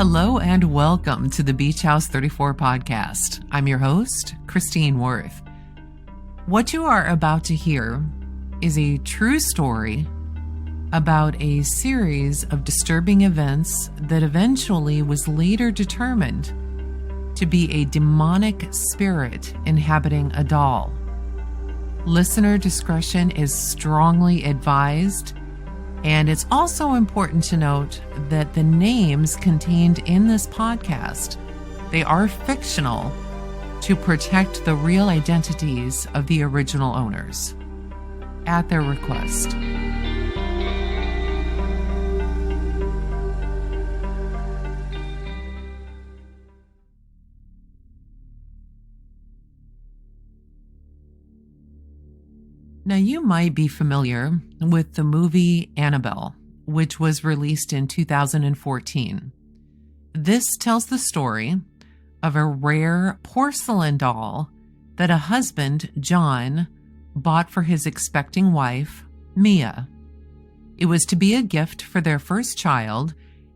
Hello and welcome to the Beach House 34 podcast. I'm your host, Christine Worth. What you are about to hear is a true story about a series of disturbing events that eventually was later determined to be a demonic spirit inhabiting a doll. Listener discretion is strongly advised. And it's also important to note that the names contained in this podcast, they are fictional to protect the real identities of the original owners at their request. Now, you might be familiar with the movie Annabelle, which was released in 2014. This tells the story of a rare porcelain doll that a husband, John, bought for his expecting wife, Mia. It was to be a gift for their first child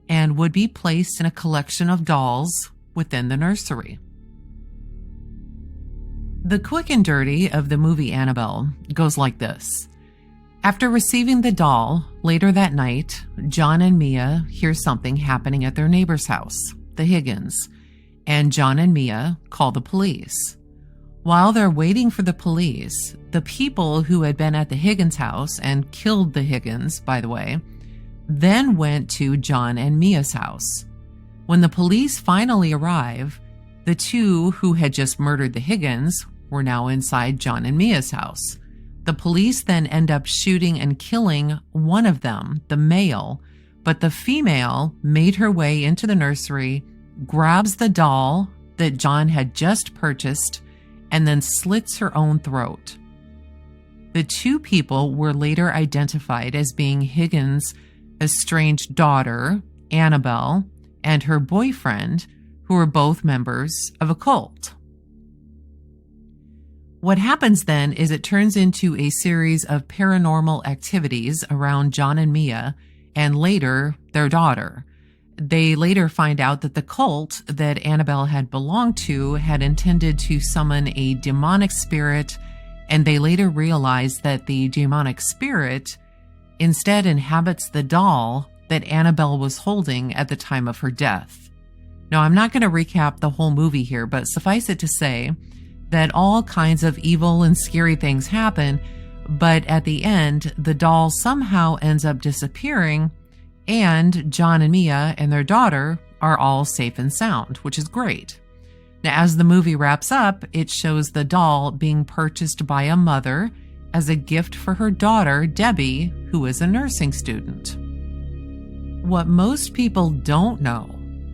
and would be placed in a collection of dolls within the nursery. The quick and dirty of the movie Annabelle goes like this. After receiving the doll, later that night, John and Mia hear something happening at their neighbor's house, the Higgins, and John and Mia call the police. While they're waiting for the police, the people who had been at the Higgins house and killed the Higgins, by the way, then went to John and Mia's house. When the police finally arrive, the two who had just murdered the Higgins were now inside John and Mia's house. The police then end up shooting and killing one of them, the male, but the female made her way into the nursery, grabs the doll that John had just purchased, and then slits her own throat. The two people were later identified as being Higgins' estranged daughter, Annabelle, and her boyfriend, who were both members of a cult. What happens then is it turns into a series of paranormal activities around John and Mia, and later their daughter. They later find out that the cult that Annabelle had belonged to had intended to summon a demonic spirit, and they later realize that the demonic spirit instead inhabits the doll that Annabelle was holding at the time of her death. Now, I'm not going to recap the whole movie here, but suffice it to say that all kinds of evil and scary things happen, but at the end, the doll somehow ends up disappearing, and John and Mia and their daughter are all safe and sound, which is great. Now, as the movie wraps up, it shows the doll being purchased by a mother as a gift for her daughter, Debbie, who is a nursing student. What most people don't know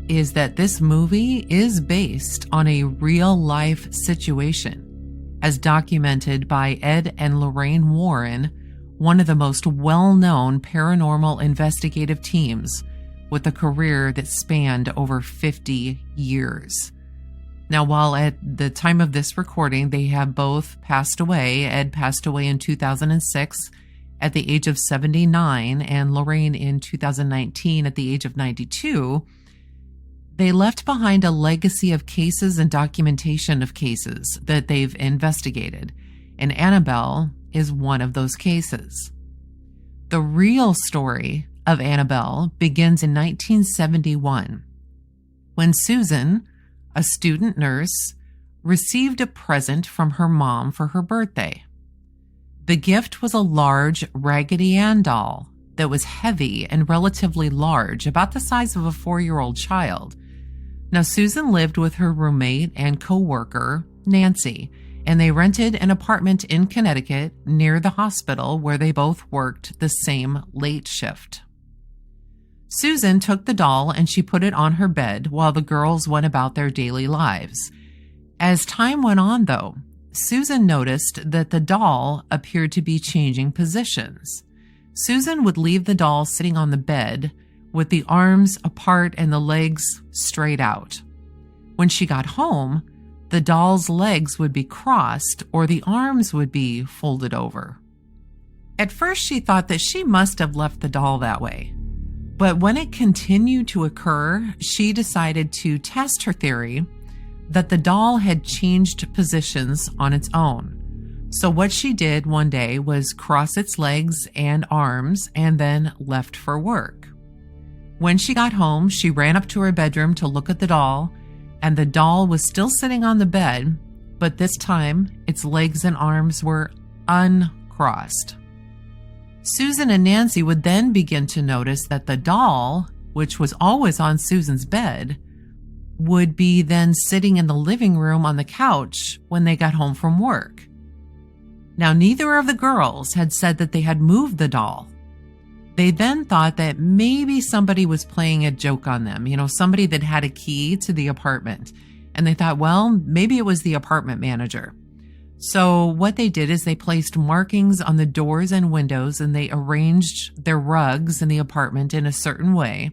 is that this movie is based on a real-life situation, as documented by Ed and Lorraine Warren, one of the most well-known paranormal investigative teams with a career that spanned over 50 years. Now, while at the time of this recording, they have both passed away. Ed passed away in 2006 at the age of 79, and Lorraine in 2019 at the age of 92, they left behind a legacy of cases and documentation of cases that they've investigated, and Annabelle is one of those cases. The real story of Annabelle begins in 1971, when Susan, a student nurse, received a present from her mom for her birthday. The gift was a large Raggedy Ann doll that was heavy and relatively large, about the size of a 4-year-old child. Now, Susan lived with her roommate and co-worker, Nancy, and they rented an apartment in Connecticut near the hospital where they both worked the same late shift. Susan took the doll and she put it on her bed while the girls went about their daily lives. As time went on, though, Susan noticed that the doll appeared to be changing positions. Susan would leave the doll sitting on the bed with the arms apart and the legs straight out. When she got home, the doll's legs would be crossed or the arms would be folded over. At first, she thought that she must have left the doll that way. But when it continued to occur, she decided to test her theory that the doll had changed positions on its own. So what she did one day was cross its legs and arms and then left for work. When she got home, she ran up to her bedroom to look at the doll, and the doll was still sitting on the bed, but this time its legs and arms were uncrossed. Susan and Nancy would then begin to notice that the doll, which was always on Susan's bed, would be then sitting in the living room on the couch when they got home from work. Now, neither of the girls had said that they had moved the doll. They then thought that maybe somebody was playing a joke on them, somebody that had a key to the apartment. And they thought, well, maybe it was the apartment manager. So what they did is they placed markings on the doors and windows, and they arranged their rugs in the apartment in a certain way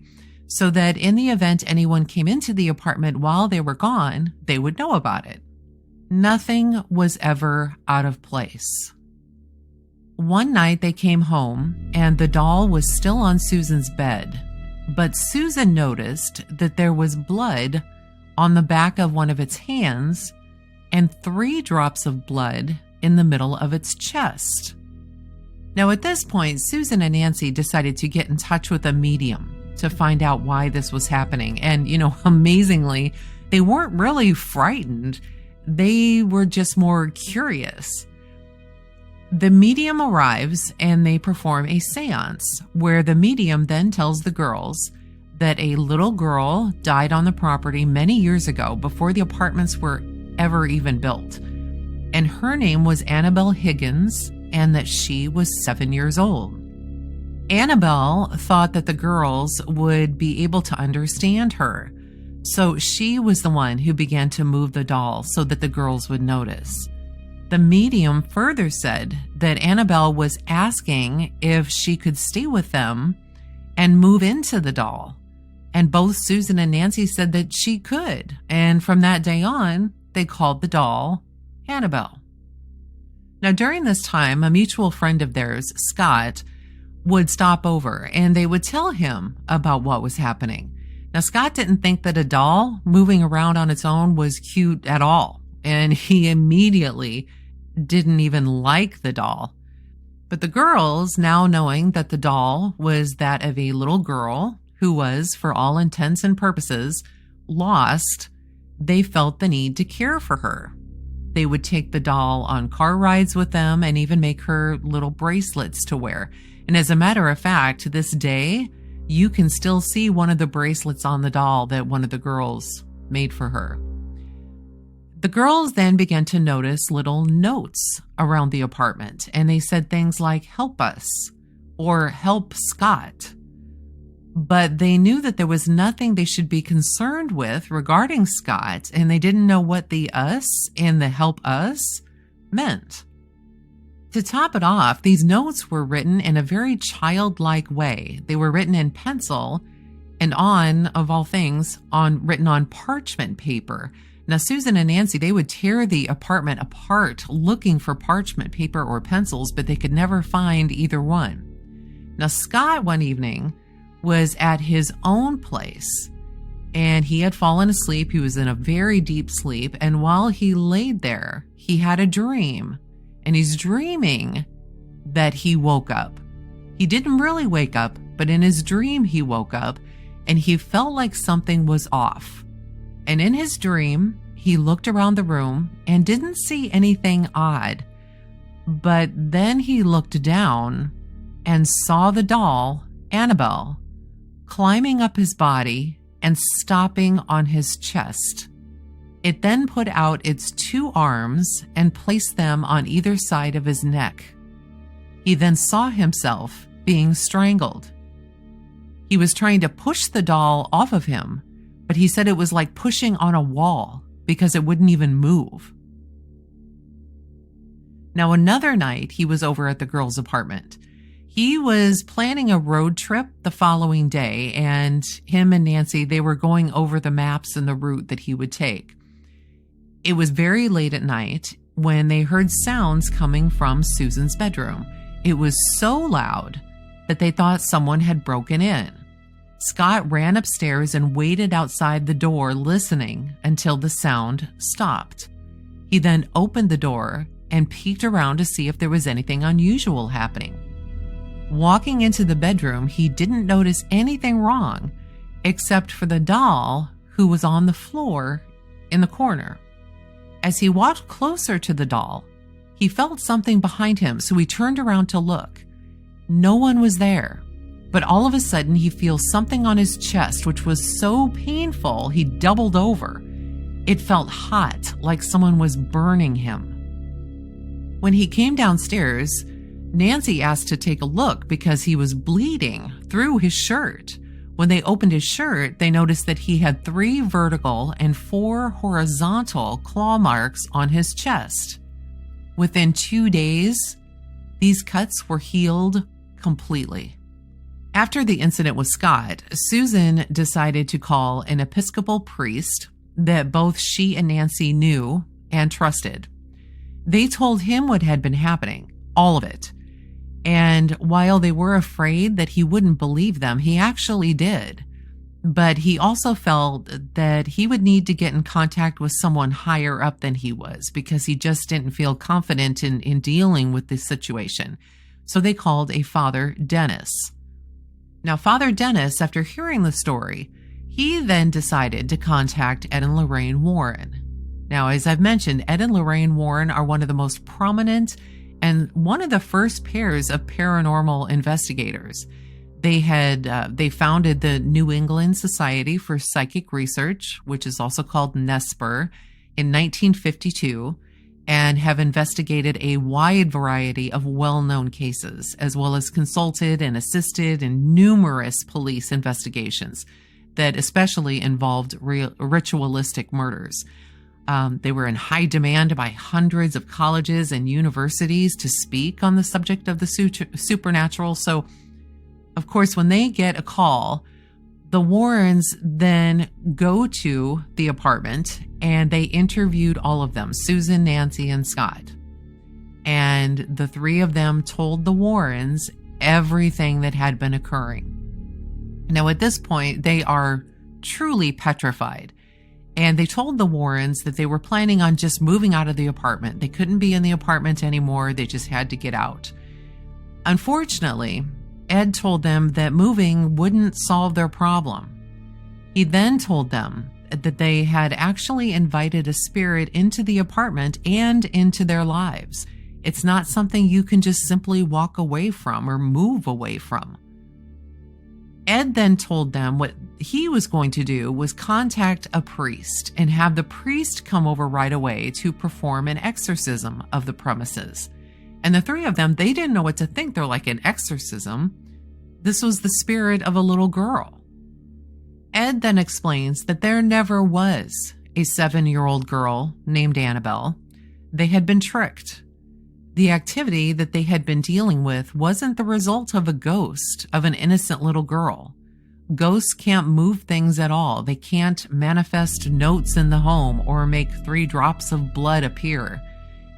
so that in the event anyone came into the apartment while they were gone, they would know about it. Nothing was ever out of place. One night they came home and the doll was still on Susan's bed, but Susan noticed that there was blood on the back of one of its hands and 3 drops of blood in the middle of its chest. Now at this point, Susan and Nancy decided to get in touch with a medium to find out why this was happening. And, amazingly, they weren't really frightened. They were just more curious. The medium arrives and they perform a seance where the medium then tells the girls that a little girl died on the property many years ago before the apartments were ever even built. And her name was Annabelle Higgins, and that she was 7 years old. Annabelle thought that the girls would be able to understand her. So she was the one who began to move the doll so that the girls would notice. The medium further said that Annabelle was asking if she could stay with them and move into the doll. And both Susan and Nancy said that she could. And from that day on, they called the doll Annabelle. Now, during this time, a mutual friend of theirs, Scott, would stop over and they would tell him about what was happening. Now, Scott didn't think that a doll moving around on its own was cute at all, and he immediately didn't even like the doll. But the girls, now knowing that the doll was that of a little girl who was, for all intents and purposes, lost, they felt the need to care for her. They would take the doll on car rides with them and even make her little bracelets to wear. And as a matter of fact, to this day, you can still see one of the bracelets on the doll that one of the girls made for her. The girls then began to notice little notes around the apartment, and they said things like, "Help us," or "Help Scott." But they knew that there was nothing they should be concerned with regarding Scott, and they didn't know what the us and the "help us" meant. To top it off, these notes were written in a very childlike way. They were written in pencil and of all things, written on parchment paper. Now, Susan and Nancy, they would tear the apartment apart looking for parchment paper or pencils, but they could never find either one. Now, Scott one evening was at his own place and he had fallen asleep. He was in a very deep sleep. And while he laid there, he had a dream. And he's dreaming that he woke up. He didn't really wake up, but in his dream he woke up and he felt like something was off. And in his dream, he looked around the room and didn't see anything odd. But then he looked down and saw the doll, Annabelle, climbing up his body and stopping on his chest. It then put out its 2 arms and placed them on either side of his neck. He then saw himself being strangled. He was trying to push the doll off of him, but he said it was like pushing on a wall because it wouldn't even move. Now, another night, he was over at the girls' apartment. He was planning a road trip the following day, and him and Nancy, they were going over the maps and the route that he would take. It was very late at night when they heard sounds coming from Susan's bedroom. It was so loud that they thought someone had broken in. Scott ran upstairs and waited outside the door, listening until the sound stopped. He then opened the door and peeked around to see if there was anything unusual happening. Walking into the bedroom, he didn't notice anything wrong except for the doll who was on the floor in the corner. As he walked closer to the doll, he felt something behind him, so he turned around to look. No one was there, but all of a sudden he feels something on his chest, which was so painful he doubled over. It felt hot, like someone was burning him. When he came downstairs, Nancy asked to take a look because he was bleeding through his shirt. When they opened his shirt, they noticed that he had 3 vertical and 4 horizontal claw marks on his chest. Within 2 days, these cuts were healed completely. After the incident with Scott, Susan decided to call an Episcopal priest that both she and Nancy knew and trusted. They told him what had been happening, all of it. And while they were afraid that he wouldn't believe them, he actually did. But he also felt that he would need to get in contact with someone higher up than he was because he just didn't feel confident in dealing with this situation. So they called a Father Dennis. Now, Father Dennis, after hearing the story, he then decided to contact Ed and Lorraine Warren. Now, as I've mentioned, Ed and Lorraine Warren are one of the most prominent and one of the first pairs of paranormal investigators. They founded the New England Society for Psychic Research, which is also called NESPR, in 1952, and have investigated a wide variety of well-known cases, as well as consulted and assisted in numerous police investigations that especially involved ritualistic murders. They were in high demand by hundreds of colleges and universities to speak on the subject of the supernatural. So, of course, when they get a call, the Warrens then go to the apartment and they interviewed all of them, Susan, Nancy, and Scott. And the 3 of them told the Warrens everything that had been occurring. Now, at this point, they are truly petrified. And they told the Warrens that they were planning on just moving out of the apartment. They couldn't be in the apartment anymore. They just had to get out. Unfortunately, Ed told them that moving wouldn't solve their problem. He then told them that they had actually invited a spirit into the apartment and into their lives. It's not something you can just simply walk away from or move away from. Ed then told them what he was going to do was contact a priest and have the priest come over right away to perform an exorcism of the premises. And the 3 of them, they didn't know what to think. They're like, an exorcism? This was the spirit of a little girl. Ed then explains that there never was a 7-year-old girl named Annabelle. They had been tricked. The activity that they had been dealing with wasn't the result of a ghost of an innocent little girl. Ghosts can't move things at all. They can't manifest notes in the home or make 3 drops of blood appear.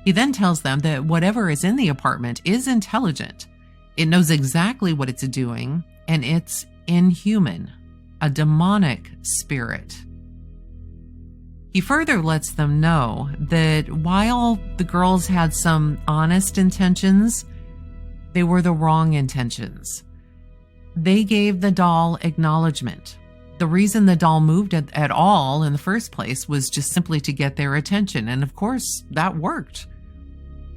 He then tells them that whatever is in the apartment is intelligent. It knows exactly what it's doing, and it's inhuman, a demonic spirit. He further lets them know that while the girls had some honest intentions, they were the wrong intentions. They gave the doll acknowledgement. The reason the doll moved at all in the first place was just simply to get their attention, and of course, that worked.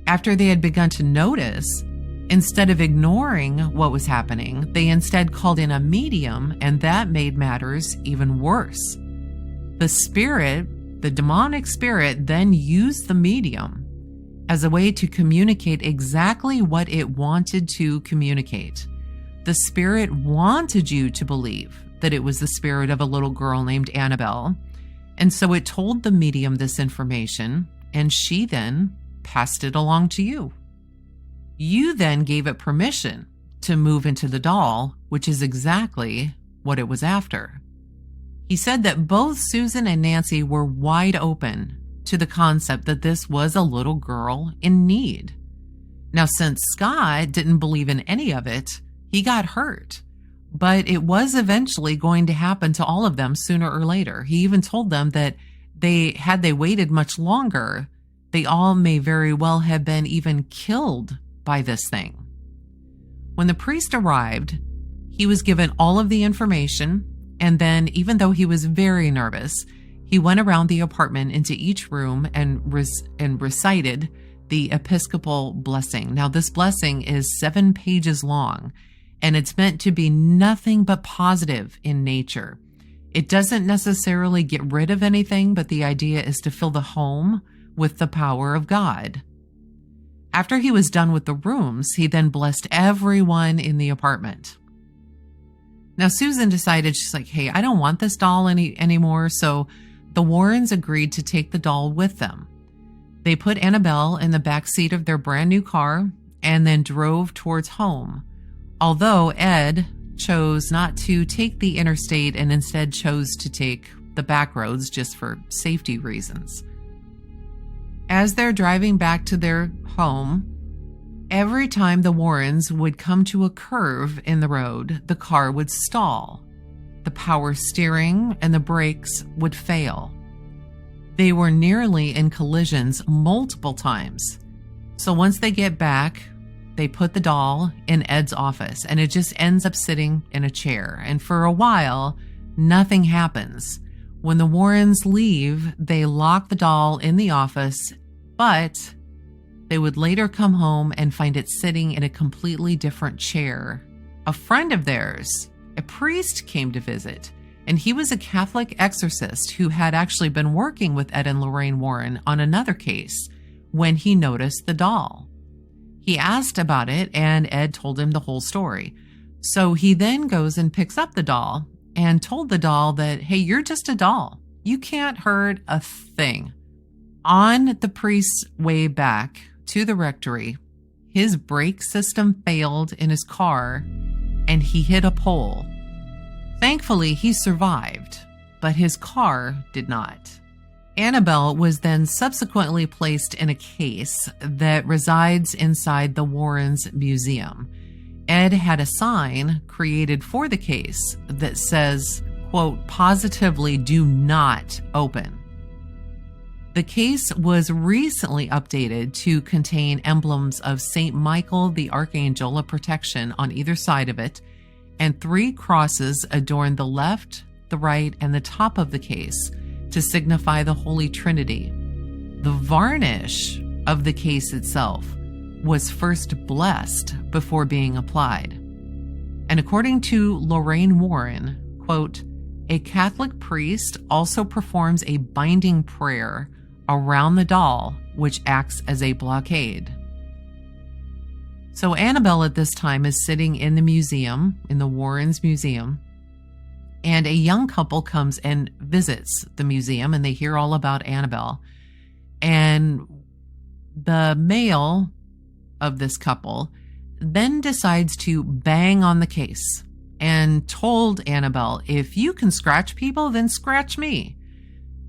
After they had begun to notice, instead of ignoring what was happening, they instead called in a medium, and that made matters even worse. The demonic spirit then used the medium as a way to communicate exactly what it wanted to communicate. The spirit wanted you to believe that it was the spirit of a little girl named Annabelle, and so it told the medium this information, and she then passed it along to you. You then gave it permission to move into the doll, which is exactly what it was after. He said that both Susan and Nancy were wide open to the concept that this was a little girl in need. Now, since Scott didn't believe in any of it, he got hurt. But it was eventually going to happen to all of them sooner or later. He even told them that had they waited much longer, they all may very well have been even killed by this thing. When the priest arrived, he was given all of the information, and then, even though he was very nervous, he went around the apartment into each room and recited the Episcopal blessing. Now, this blessing is 7 pages long, and it's meant to be nothing but positive in nature. It doesn't necessarily get rid of anything, but the idea is to fill the home with the power of God. After he was done with the rooms, he then blessed everyone in the apartment. Now, Susan decided, she's like, hey, I don't want this doll anymore. So the Warrens agreed to take the doll with them. They put Annabelle in the back seat of their brand new car and then drove towards home. Although Ed chose not to take the interstate and instead chose to take the back roads just for safety reasons. As they're driving back to their home, every time the Warrens would come to a curve in the road, the car would stall. The power steering and the brakes would fail. They were nearly in collisions multiple times. So once they get back, they put the doll in Ed's office, and it just ends up sitting in a chair. And for a while, nothing happens. When the Warrens leave, they lock the doll in the office, but they would later come home and find it sitting in a completely different chair. A friend of theirs, a priest, came to visit, and he was a Catholic exorcist who had actually been working with Ed and Lorraine Warren on another case when he noticed the doll. He asked about it, and Ed told him the whole story. So he then goes and picks up the doll and told the doll that, hey, you're just a doll. You can't hurt a thing. On the priest's way back to the rectory, his brake system failed in his car and he hit a pole. Thankfully, he survived, but his car did not. Annabelle was then subsequently placed in a case that resides inside the Warrens Museum. Ed had a sign created for the case that says, quote, positively do not open. The case was recently updated to contain emblems of St. Michael the Archangel of protection on either side of it, and 3 crosses adorn the left, the right, and the top of the case to signify the Holy Trinity. The varnish of the case itself was first blessed before being applied. And according to Lorraine Warren, quote, a Catholic priest also performs a binding prayer around the doll, which acts as a blockade. So Annabelle at this time is sitting in the museum, in the Warrens Museum, and a young couple comes and visits the museum, and they hear all about Annabelle. And the male of this couple then decides to bang on the case and told Annabelle, if you can scratch people, then scratch me.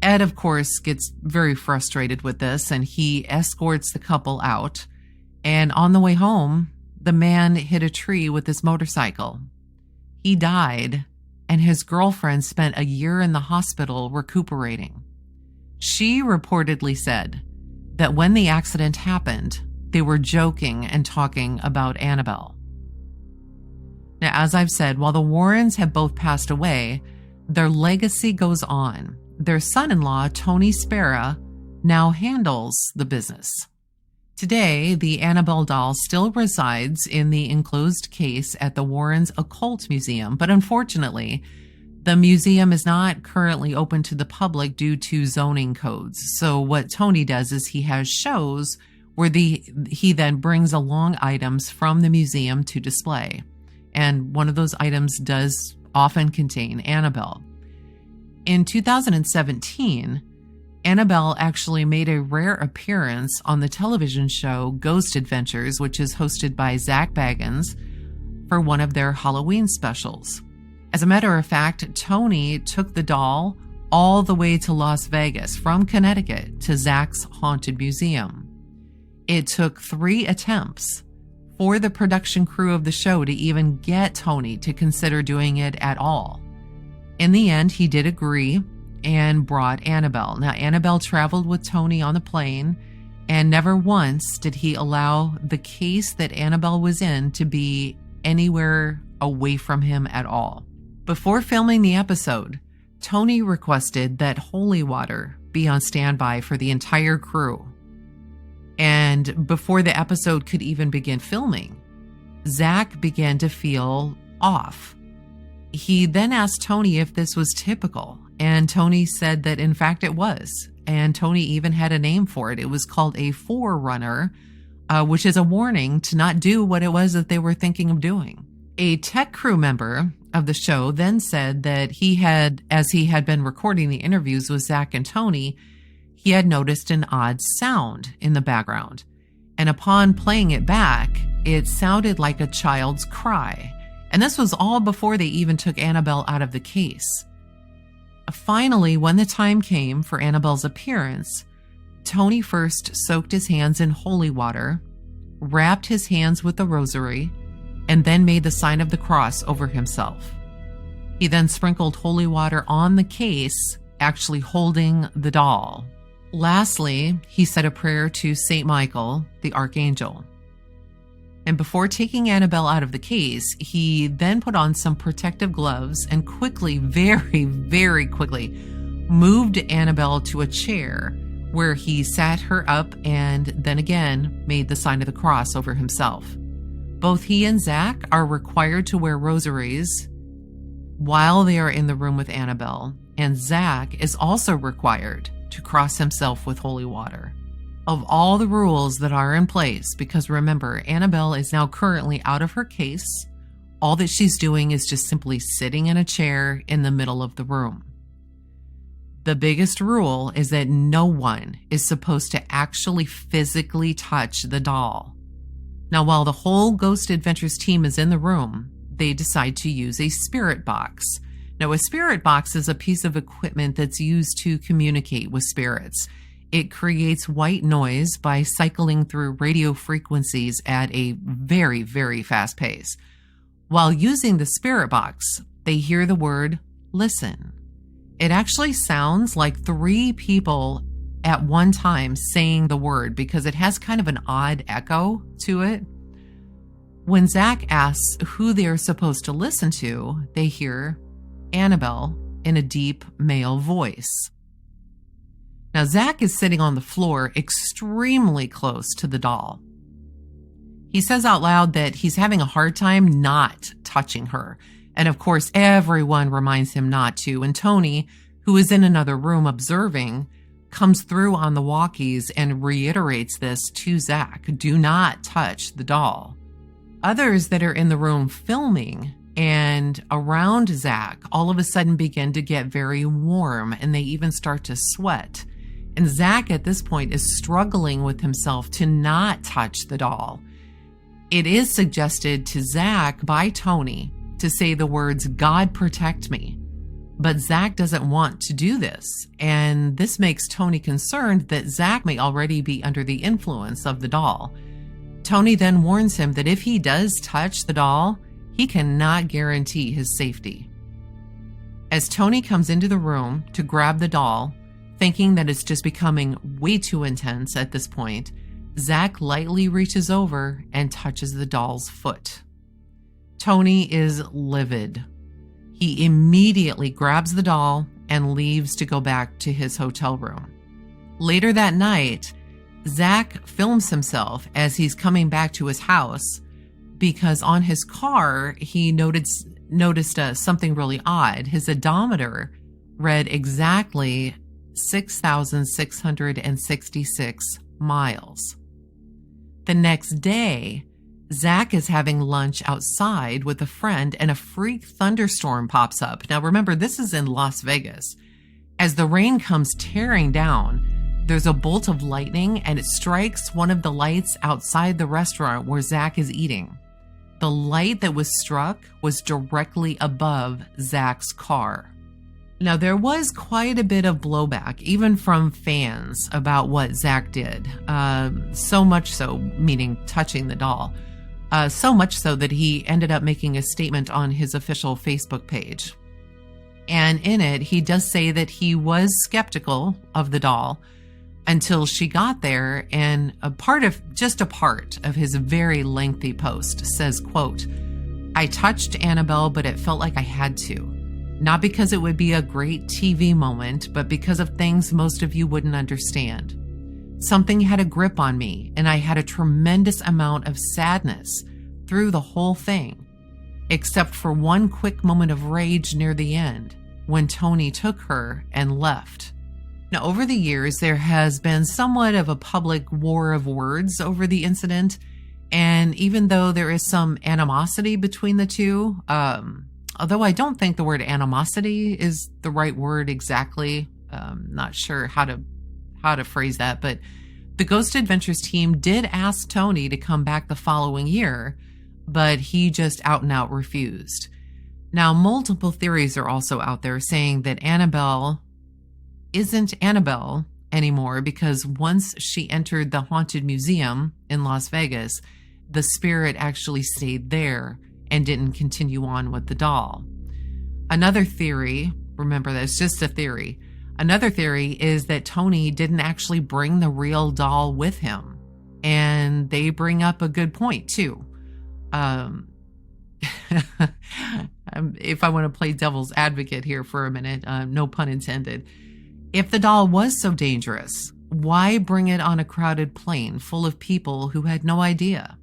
Ed, of course, gets very frustrated with this, and he escorts the couple out. And on the way home, the man hit a tree with his motorcycle. He died, and his girlfriend spent a year in the hospital recuperating. She reportedly said that when the accident happened, they were joking and talking about Annabelle. Now, as I've said, while the Warrens have both passed away, their legacy goes on. Their son-in-law, Tony Spera, now handles the business. Today, the Annabelle doll still resides in the enclosed case at the Warrens Occult Museum, but unfortunately, the museum is not currently open to the public due to zoning codes. So what Tony does is he has shows where he then brings along items from the museum to display. And one of those items does often contain Annabelle. In 2017, Annabelle actually made a rare appearance on the television show Ghost Adventures, which is hosted by Zach Baggins, for one of their Halloween specials. As a matter of fact, Tony took the doll all the way to Las Vegas from Connecticut to Zach's Haunted Museum. It took 3 attempts for the production crew of the show to even get Tony to consider doing it at all. In the end, he did agree and brought Annabelle. Now, Annabelle traveled with Tony on the plane, and never once did he allow the case that Annabelle was in to be anywhere away from him at all. Before filming the episode, Tony requested that holy water be on standby for the entire crew. And before the episode could even begin filming, Zach began to feel off. He then asked Tony if this was typical, and Tony said that in fact it was. And Tony even had a name for it. It was called a forerunner, which is a warning to not do what it was that they were thinking of doing. A tech crew member of the show then said that as he had been recording the interviews with Zach and Tony, he had noticed an odd sound in the background. And upon playing it back, it sounded like a child's cry. And this was all before they even took Annabelle out of the case. Finally, when the time came for Annabelle's appearance, Tony first soaked his hands in holy water, wrapped his hands with the rosary, and then made the sign of the cross over himself. He then sprinkled holy water on the case, actually holding the doll. Lastly, he said a prayer to Saint Michael, the archangel. And before taking Annabelle out of the case, he then put on some protective gloves and quickly, very, very quickly, moved Annabelle to a chair where he sat her up and then again made the sign of the cross over himself. Both he and Zach are required to wear rosaries while they are in the room with Annabelle, and Zach is also required to cross himself with holy water. Of all the rules that are in place, because remember, Annabelle is now currently out of her case, all that she's doing is just simply sitting in a chair in the middle of the room. The biggest rule is that no one is supposed to actually physically touch the doll. Now, while the whole Ghost Adventures team is in the room, they decide to use a spirit box. Now, a spirit box is a piece of equipment that's used to communicate with spirits. It creates white noise by cycling through radio frequencies at a very, very fast pace. While using the spirit box, they hear the word listen. It actually sounds like 3 people at one time saying the word because it has kind of an odd echo to it. When Zach asks who they're supposed to listen to, they hear Annabelle in a deep male voice. Now, Zach is sitting on the floor extremely close to the doll. He says out loud that he's having a hard time not touching her. And of course, everyone reminds him not to. And Tony, who is in another room observing, comes through on the walkies and reiterates this to Zach. Do not touch the doll. Others that are in the room filming and around Zach all of a sudden begin to get very warm, and they even start to sweat. And Zach at this point is struggling with himself to not touch the doll. It is suggested to Zach by Tony to say the words, "God protect me." But Zach doesn't want to do this. And this makes Tony concerned that Zach may already be under the influence of the doll. Tony then warns him that if he does touch the doll, he cannot guarantee his safety. As Tony comes into the room to grab the doll, thinking that it's just becoming way too intense at this point, Zach lightly reaches over and touches the doll's foot. Tony is livid. He immediately grabs the doll and leaves to go back to his hotel room. Later that night, Zach films himself as he's coming back to his house because on his car, he noticed something really odd. His odometer read exactly 6,666 miles. The next day, Zach is having lunch outside with a friend and a freak thunderstorm pops up. Now remember, this is in Las Vegas. As the rain comes tearing down, there's a bolt of lightning and it strikes one of the lights outside the restaurant where Zach is eating. The light that was struck was directly above Zach's car. Now, there was quite a bit of blowback, even from fans, about what Zach did. So much so, meaning touching the doll. So much so that he ended up making a statement on his official Facebook page. And in it, he does say that he was skeptical of the doll until she got there, and a part of his very lengthy post says, quote, "I touched Annabelle, but it felt like I had to. Not because it would be a great TV moment, but because of things most of you wouldn't understand. Something had a grip on me, and I had a tremendous amount of sadness through the whole thing, except for one quick moment of rage near the end, when Tony took her and left." Now, over the years, there has been somewhat of a public war of words over the incident, and even though there is some animosity between the two, although I don't think the word animosity is the right word exactly, not sure how to phrase that, but the Ghost Adventures team did ask Tony to come back the following year, but he just out and out refused. Now, multiple theories are also out there saying that Annabelle isn't Annabelle anymore because once she entered the haunted museum in Las Vegas, the spirit actually stayed there and didn't continue on with the doll. Another theory, remember that's just a theory, another theory is that Tony didn't actually bring the real doll with him. And they bring up a good point too. If I want to play devil's advocate here for a minute, no pun intended. If the doll was so dangerous, why bring it on a crowded plane full of people who had no idea?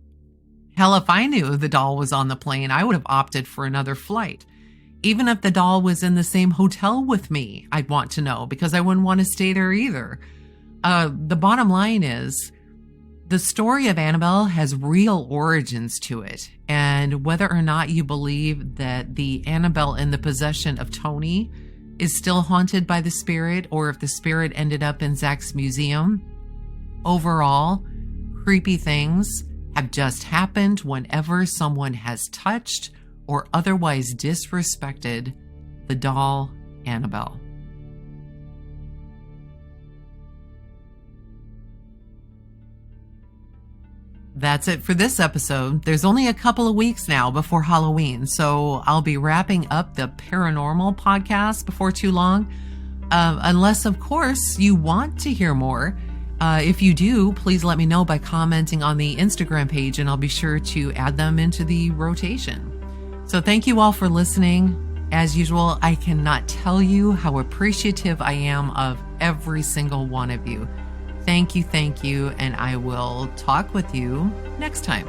Hell, if I knew the doll was on the plane, I would have opted for another flight. Even if the doll was in the same hotel with me, I'd want to know because I wouldn't want to stay there either. The bottom line is, the story of Annabelle has real origins to it, and whether or not you believe that the Annabelle in the possession of Tony is still haunted by the spirit, or if the spirit ended up in Zach's museum, overall, creepy things have just happened whenever someone has touched or otherwise disrespected the doll Annabelle. That's it for this episode. There's only a couple of weeks now before Halloween, so I'll be wrapping up the Paranormal podcast before too long. Unless, of course, you want to hear more. If you do, please let me know by commenting on the Instagram page, and I'll be sure to add them into the rotation. So thank you all for listening. As usual, I cannot tell you how appreciative I am of every single one of you. Thank you, and I will talk with you next time.